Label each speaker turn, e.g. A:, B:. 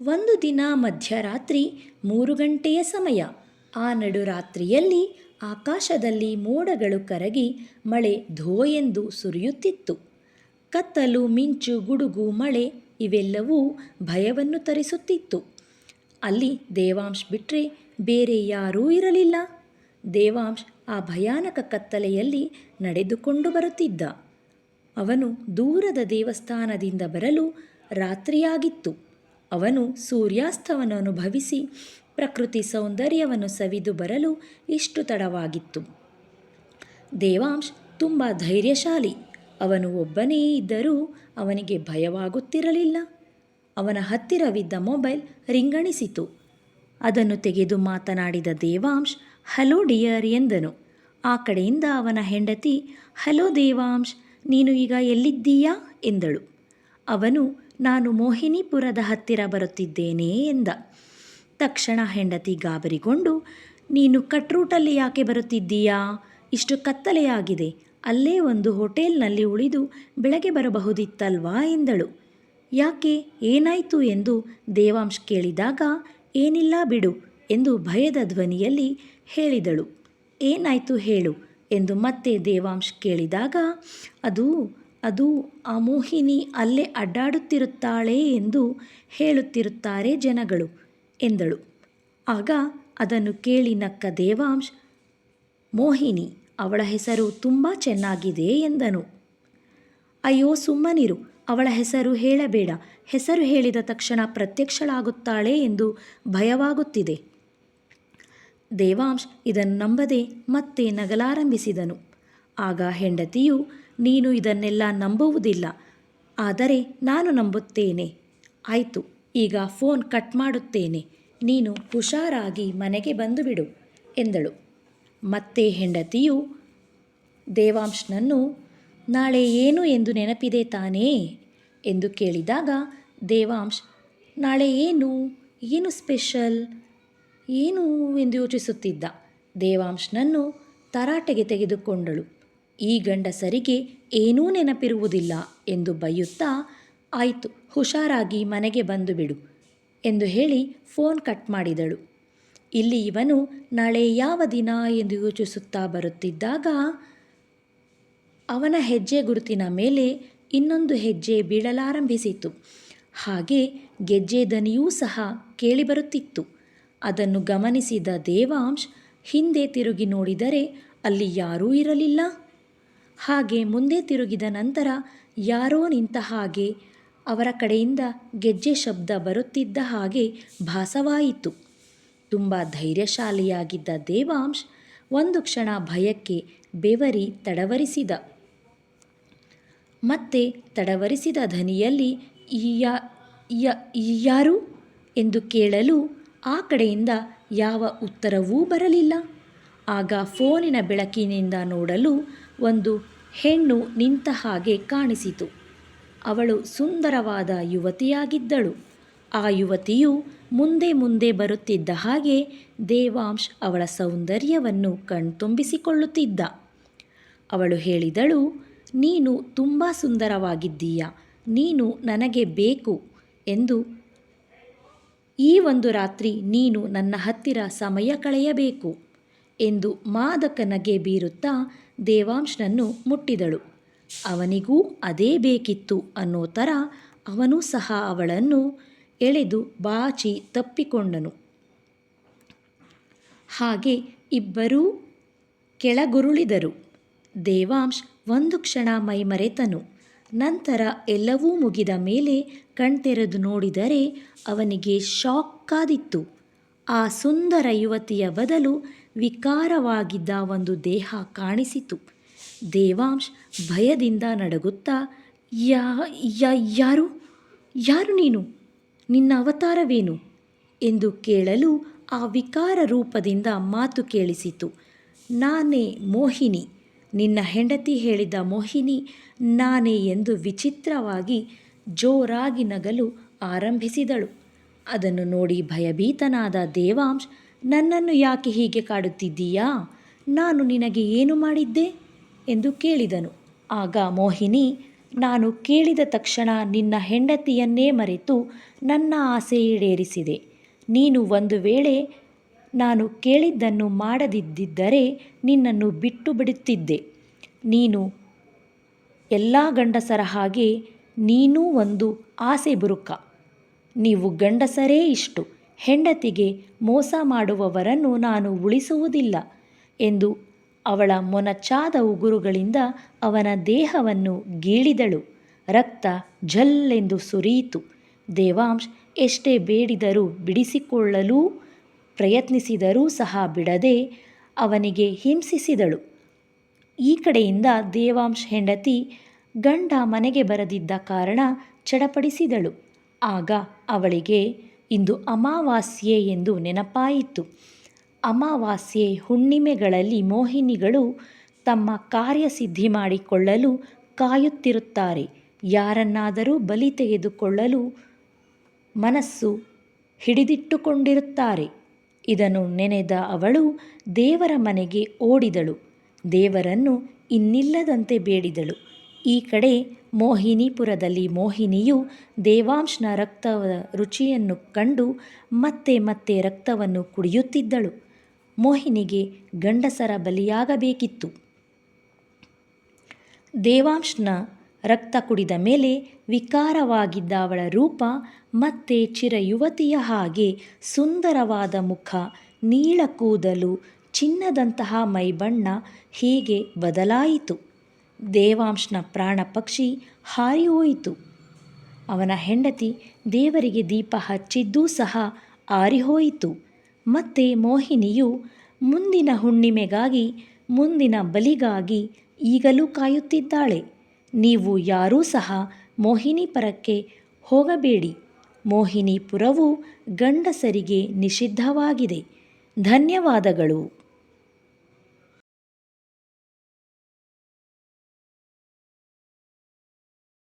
A: ಒಂದು ದಿನ ಮಧ್ಯರಾತ್ರಿ 3 ಗಂಟೆಯ ಸಮಯ. ಆ ನಡುರಾತ್ರಿಯಲ್ಲಿ ಆಕಾಶದಲ್ಲಿ ಮೋಡಗಳು ಕರಗಿ ಮಳೆ ಧೋ ಎಂದು ಸುರಿಯುತ್ತಿತ್ತು. ಕತ್ತಲು, ಮಿಂಚು, ಗುಡುಗು, ಮಳೆ ಇವೆಲ್ಲವೂ ಭಯವನ್ನು ತರಿಸುತ್ತಿತ್ತು. ಅಲ್ಲಿ ದೇವಾಂಶ್ ಬಿಟ್ಟರೆ ಬೇರೆ ಯಾರೂ ಇರಲಿಲ್ಲ. ದೇವಾಂಶ್ ಆ ಭಯಾನಕ ಕತ್ತಲೆಯಲ್ಲಿ ನಡೆದುಕೊಂಡು ಬರುತ್ತಿದ್ದ. ಅವನು ದೂರದ ದೇವಸ್ಥಾನದಿಂದ ಬರಲು ರಾತ್ರಿಯಾಗಿತ್ತು. ಅವನು ಸೂರ್ಯಾಸ್ತವನ್ನು ಅನುಭವಿಸಿ ಪ್ರಕೃತಿ ಸೌಂದರ್ಯವನ್ನು ಸವಿದು ಬರಲು ಇಷ್ಟು ತಡವಾಗಿತ್ತು. ದೇವಾಂಶ್ ತುಂಬ ಧೈರ್ಯಶಾಲಿ. ಅವನು ಒಬ್ಬನೇ ಇದ್ದರೂ ಅವನಿಗೆ ಭಯವಾಗುತ್ತಿರಲಿಲ್ಲ. ಅವನ ಹತ್ತಿರವಿದ್ದ ಮೊಬೈಲ್ ರಿಂಗಣಿಸಿತು. ಅದನ್ನು ತೆಗೆದು ಮಾತನಾಡಿದ ದೇವಾಂಶ್, ಹಲೋ ಡಿಯರ್ ಎಂದನು. ಆ ಕಡೆಯಿಂದ ಅವನ ಹೆಂಡತಿ, ಹಲೋ ದೇವಾಂಶ್, ನೀನು ಈಗ ಎಲ್ಲಿದ್ದೀಯಾ ಎಂದಳು. ಅವನು, ನಾನು ಮೋಹಿನಿಪುರದ ಹತ್ತಿರ ಬರುತ್ತಿದ್ದೇನೆ ಎಂದ. ತಕ್ಷಣ ಹೆಂಡತಿ ಗಾಬರಿಗೊಂಡು, ನೀನು ಕಟ್ ರೂಟಲ್ಲಿ ಯಾಕೆ ಬರುತ್ತಿದ್ದೀಯಾ? ಇಷ್ಟು ಕತ್ತಲೆಯಾಗಿದೆ. ಅಲ್ಲೇ ಒಂದು ಹೋಟೆಲ್ನಲ್ಲಿ ಉಳಿದು ಬೆಳಗ್ಗೆ ಬರಬಹುದಿತ್ತಲ್ವಾ ಎಂದಳು. ಯಾಕೆ, ಏನಾಯಿತು ಎಂದು ದೇವಾಂಶ್ ಕೇಳಿದಾಗ, ಏನಿಲ್ಲ ಬಿಡು ಎಂದು ಭಯದ ಧ್ವನಿಯಲ್ಲಿ ಹೇಳಿದಳು. ಏನಾಯಿತು ಹೇಳು ಎಂದು ಮತ್ತೆ ದೇವಾಂಶ್ ಕೇಳಿದಾಗ, ಅದು ಆ ಮೋಹಿನಿ ಅಲ್ಲೇ ಅಡ್ಡಾಡುತ್ತಿರುತ್ತಾಳೆ ಎಂದು ಹೇಳುತ್ತಿರುತ್ತಾರೆ ಜನಗಳು ಎಂದಳು. ಆಗ ಅದನ್ನು ಕೇಳಿ ನಕ್ಕ ದೇವಾಂಶ್, ಮೋಹಿನಿ, ಅವಳ ಹೆಸರು ತುಂಬ ಚೆನ್ನಾಗಿದೆ ಎಂದನು. ಅಯ್ಯೋ ಸುಮ್ಮನಿರು, ಅವಳ ಹೆಸರು ಹೇಳಬೇಡ. ಹೆಸರು ಹೇಳಿದ ತಕ್ಷಣ ಪ್ರತ್ಯಕ್ಷಳಾಗುತ್ತಾಳೆ ಎಂದು ಭಯವಾಗುತ್ತಿದೆ. ದೇವಾಂಶ್ ಇದನ್ನು ನಂಬದೆ ಮತ್ತೆ ನಗಲಾರಂಭಿಸಿದನು. ಆಗ ಹೆಂಡತಿಯು, ನೀನು ಇದನ್ನೆಲ್ಲ ನಂಬುವುದಿಲ್ಲ, ಆದರೆ ನಾನು ನಂಬುತ್ತೇನೆ. ಆಯಿತು, ಈಗ ಫೋನ್ ಕಟ್ ಮಾಡುತ್ತೇನೆ. ನೀನು ಹುಷಾರಾಗಿ ಮನೆಗೆ ಬಂದುಬಿಡು ಎಂದಳು. ಮತ್ತೆ ಹೆಂಡತಿಯು ದೇವಾಂಶ್ನನ್ನು, ನಾಳೆ ಏನು ಎಂದು ನೆನಪಿದೆ ತಾನೇ ಎಂದು ಕೇಳಿದಾಗ ದೇವಾಂಶ್, ನಾಳೆ ಏನು ಸ್ಪೆಷಲ್ ಏನು ಎಂದು ಯೋಚಿಸುತ್ತಿದ್ದ. ದೇವಾಂಶ್ನನ್ನು ತರಾಟೆಗೆ ತೆಗೆದುಕೊಂಡಳು. ಈ ಗಂಡಸರಿಗೆ ಏನೂ ನೆನಪಿರುವುದಿಲ್ಲ ಎಂದು ಬೈಯುತ್ತಾ, ಆಯಿತು, ಹುಷಾರಾಗಿ ಮನೆಗೆ ಬಂದುಬಿಡು ಎಂದು ಹೇಳಿ ಫೋನ್ ಕಟ್ ಮಾಡಿದಳು. ಇಲ್ಲಿ ಇವನು ನಾಳೆ ಯಾವ ದಿನ ಎಂದು ಯೋಚಿಸುತ್ತಾ ಬರುತ್ತಿದ್ದಾಗ ಅವನ ಹೆಜ್ಜೆ ಗುರುತಿನ ಮೇಲೆ ಇನ್ನೊಂದು ಹೆಜ್ಜೆ ಬೀಳಲಾರಂಭಿಸಿತು. ಹಾಗೆ ಗೆಜ್ಜೆ ದನಿಯೂ ಸಹ ಕೇಳಿಬರುತ್ತಿತ್ತು. ಅದನ್ನು ಗಮನಿಸಿದ ದೇವಾಂಶ್ ಹಿಂದೆ ತಿರುಗಿ ನೋಡಿದರೆ ಅಲ್ಲಿ ಯಾರೂ ಇರಲಿಲ್ಲ. ಹಾಗೆ ಮುಂದೆ ತಿರುಗಿದ ನಂತರ ಯಾರೋ ನಿಂತ ಹಾಗೆ, ಅವರ ಕಡೆಯಿಂದ ಗೆಜ್ಜೆ ಶಬ್ದ ಬರುತ್ತಿದ್ದ ಹಾಗೆ ಭಾಸವಾಯಿತು. ತುಂಬ ಧೈರ್ಯಶಾಲಿಯಾಗಿದ್ದ ದೇವಾಂಶ್ ಒಂದು ಕ್ಷಣ ಭಯಕ್ಕೆ ಬೆವರಿ ತಡವರಿಸಿದ. ಮತ್ತೆ ತಡವರಿಸಿದ ಧ್ವನಿಯಲ್ಲಿ ಯಾರು ಎಂದು ಕೇಳಲು ಆ ಕಡೆಯಿಂದ ಯಾವ ಉತ್ತರವೂ ಬರಲಿಲ್ಲ. ಆಗ ಫೋನಿನ ಬೆಳಕಿನಿಂದ ನೋಡಲು ಒಂದು ಹೆಣ್ಣು ನಿಂತ ಹಾಗೆ ಕಾಣಿಸಿತು. ಅವಳು ಸುಂದರವಾದ ಯುವತಿಯಾಗಿದ್ದಳು. ಆ ಯುವತಿಯು ಮುಂದೆ ಮುಂದೆ ಬರುತ್ತಿದ್ದ ಹಾಗೆ ದೇವಾಂಶ್ ಅವಳ ಸೌಂದರ್ಯವನ್ನು ಕಣ್ತುಂಬಿಸಿಕೊಳ್ಳುತ್ತಿದ್ದ. ಅವಳು ಹೇಳಿದಳು, ನೀನು ತುಂಬ ಸುಂದರವಾಗಿದ್ದೀಯ, ನೀನು ನನಗೆ ಬೇಕು ಎಂದು. ಈ ಒಂದು ರಾತ್ರಿ ನೀನು ನನ್ನ ಹತ್ತಿರ ಸಮಯ ಕಳೆಯಬೇಕು ಎಂದು ಮಾದಕ ನಗೆ ಬೀರುತ್ತಾ ದೇವಾಂಶ್ನನ್ನು ಮುಟ್ಟಿದಳು. ಅವನಿಗೂ ಅದೇ ಬೇಕಿತ್ತು ಅನ್ನೋ ಥರ ಅವನೂ ಸಹ ಅವಳನ್ನು ಎಳೆದು ಬಾಚಿ ತಪ್ಪಿಕೊಂಡನು. ಹಾಗೆ ಇಬ್ಬರೂ ಕೆಳಗುರುಳಿದರು. ದೇವಾಂಶ್ ಒಂದು ಕ್ಷಣ ಮೈಮರೆತನು. ನಂತರ ಎಲ್ಲವೂ ಮುಗಿದ ಮೇಲೆ ಕಣ್ತೆರೆದು ನೋಡಿದರೆ ಅವನಿಗೆ ಶಾಕ್ ಕಾದಿತ್ತು. ಆ ಸುಂದರ ಯುವತಿಯ ಬದಲು ವಿಕಾರವಾಗಿದ್ದ ಒಂದು ದೇಹ ಕಾಣಿಸಿತು. ದೇವಾಂಶ್ ಭಯದಿಂದ ನಡುಗುತ್ತಾ, ಯಾರು ನೀನು? ನಿನ್ನ ಅವತಾರವೇನು ಎಂದು ಕೇಳಲು ಆ ವಿಕಾರ ರೂಪದಿಂದ ಮಾತು ಕೇಳಿಸಿತು. ನಾನೇ ಮೋಹಿನಿ, ನಿನ್ನ ಹೆಂಡತಿ ಹೇಳಿದ ಮೋಹಿನಿ ನಾನೇ ಎಂದು ವಿಚಿತ್ರವಾಗಿ ಜೋರಾಗಿ ನಗಲು ಆರಂಭಿಸಿದಳು. ಅದನ್ನು ನೋಡಿ ಭಯಭೀತನಾದ ದೇವಾಂಶ್, ನನ್ನನ್ನು ಯಾಕೆ ಹೀಗೆ ಕಾಡುತ್ತಿದ್ದೀಯಾ? ನಾನು ನಿನಗೆ ಏನು ಮಾಡಿದ್ದೆ ಎಂದು ಕೇಳಿದನು. ಆಗ ಮೋಹಿನಿ, ನಾನು ಕೇಳಿದ ತಕ್ಷಣ ನಿನ್ನ ಹೆಂಡತಿಯನ್ನೇ ಮರೆತು ನನ್ನ ಆಸೆ ಈಡೇರಿಸಿದೆ. ನೀನು ಒಂದು ವೇಳೆ ನಾನು ಕೇಳಿದ್ದನ್ನು ಮಾಡದಿದ್ದರೆ ನಿನ್ನನ್ನು ಬಿಟ್ಟು ಬಿಡುತ್ತಿದ್ದೆ. ನೀನು ಎಲ್ಲ ಗಂಡಸರ ಹಾಗೆ ನೀನೂ ಒಂದು ಆಸೆ ಬುರುಕ. ನೀವು ಗಂಡಸರೇ ಇಷ್ಟು. ಹೆಂಡತಿಗೆ ಮೋಸ ಮಾಡುವವರನ್ನು ನಾನು ಉಳಿಸುವುದಿಲ್ಲ ಎಂದು ಅವಳ ಮೊನಚಾದ ಉಗುರುಗಳಿಂದ ಅವನ ದೇಹವನ್ನು ಗೀಳಿದಳು. ರಕ್ತ ಝಲ್ಲೆಂದು ಸುರಿಯಿತು. ದೇವಾಂಶ್ ಎಷ್ಟೇ ಬೇಡಿದರೂ ಬಿಡಿಸಿಕೊಳ್ಳಲು ಪ್ರಯತ್ನಿಸಿದರೂ ಸಹ ಬಿಡದೆ ಅವನಿಗೆ ಹಿಂಸಿಸಿದಳು. ಈ ಕಡೆಯಿಂದ ದೇವಾಂಶ್ ಹೆಂಡತಿ ಗಂಡ ಮನೆಗೆ ಬರದಿದ್ದ ಕಾರಣ ಚಡಪಡಿಸಿದಳು. ಆಗ ಅವಳಿಗೆ ಇಂದು ಅಮಾವಾಸ್ಯೆ ಎಂದು ನೆನಪಾಯಿತು. ಅಮಾವಾಸ್ಯೆ ಹುಣ್ಣಿಮೆಗಳಲ್ಲಿ ಮೋಹಿನಿಗಳು ತಮ್ಮ ಕಾರ್ಯಸಿದ್ಧಿ ಮಾಡಿಕೊಳ್ಳಲು ಕಾಯುತ್ತಿರುತ್ತಾರೆ. ಯಾರನ್ನಾದರೂ ಬಲಿ ತೆಗೆದುಕೊಳ್ಳಲು ಮನಸ್ಸು ಹಿಡಿದಿಟ್ಟುಕೊಂಡಿರುತ್ತಾರೆ. ಇದನ್ನು ನೆನೆದ ಅವಳು ದೇವರ ಮನೆಗೆ ಓಡಿದಳು. ದೇವರನ್ನು ಇನ್ನಿಲ್ಲದಂತೆ ಬೇಡಿದಳು. ಈ ಕಡೆ ಮೋಹಿನಿಪುರದಲ್ಲಿ ಮೋಹಿನಿಯು ದೇವಾಂಶ್ನ ರಕ್ತದ ರುಚಿಯನ್ನು ಕಂಡು ಮತ್ತೆ ಮತ್ತೆ ರಕ್ತವನ್ನು ಕುಡಿಯುತ್ತಿದ್ದಳು. ಮೋಹಿನಿಗೆ ಗಂಡಸರ ಬಲಿಯಾಗಬೇಕಿತ್ತು. ದೇವಾಂಶ್ನ ರಕ್ತ ಕುಡಿದ ಮೇಲೆ ವಿಕಾರವಾಗಿದ್ದ ಅವಳ ರೂಪ ಮತ್ತೆ ಚಿರಯುವತಿಯ ಹಾಗೆ ಸುಂದರವಾದ ಮುಖ, ನೀಳ ಕೂದಲು, ಚಿನ್ನದಂತಹ ಮೈಬಣ್ಣ ಹೀಗೆ ಬದಲಾಯಿತು. ದೇವಾಂಶ್ನ ಪ್ರಾಣ ಪಕ್ಷಿ ಹಾರಿಹೋಯಿತು. ಅವನ ಹೆಂಡತಿ ದೇವರಿಗೆ ದೀಪ ಹಚ್ಚಿದ್ದೂ ಸಹ ಆರಿಹೋಯಿತು. ಮತ್ತೆ ಮೋಹಿನಿಯು ಮುಂದಿನ ಹುಣ್ಣಿಮೆಗಾಗಿ, ಮುಂದಿನ ಬಲಿಗಾಗಿ ಈಗಲೂ ಕಾಯುತ್ತಿದ್ದಾಳೆ. ನೀವು ಯಾರೂ ಸಹ ಮೋಹಿನಿಪುರಕ್ಕೆ ಹೋಗಬೇಡಿ. ಮೋಹಿನಿಪುರವು ಗಂಡಸರಿಗೆ ನಿಷಿದ್ಧವಾಗಿದೆ. ಧನ್ಯವಾದಗಳು.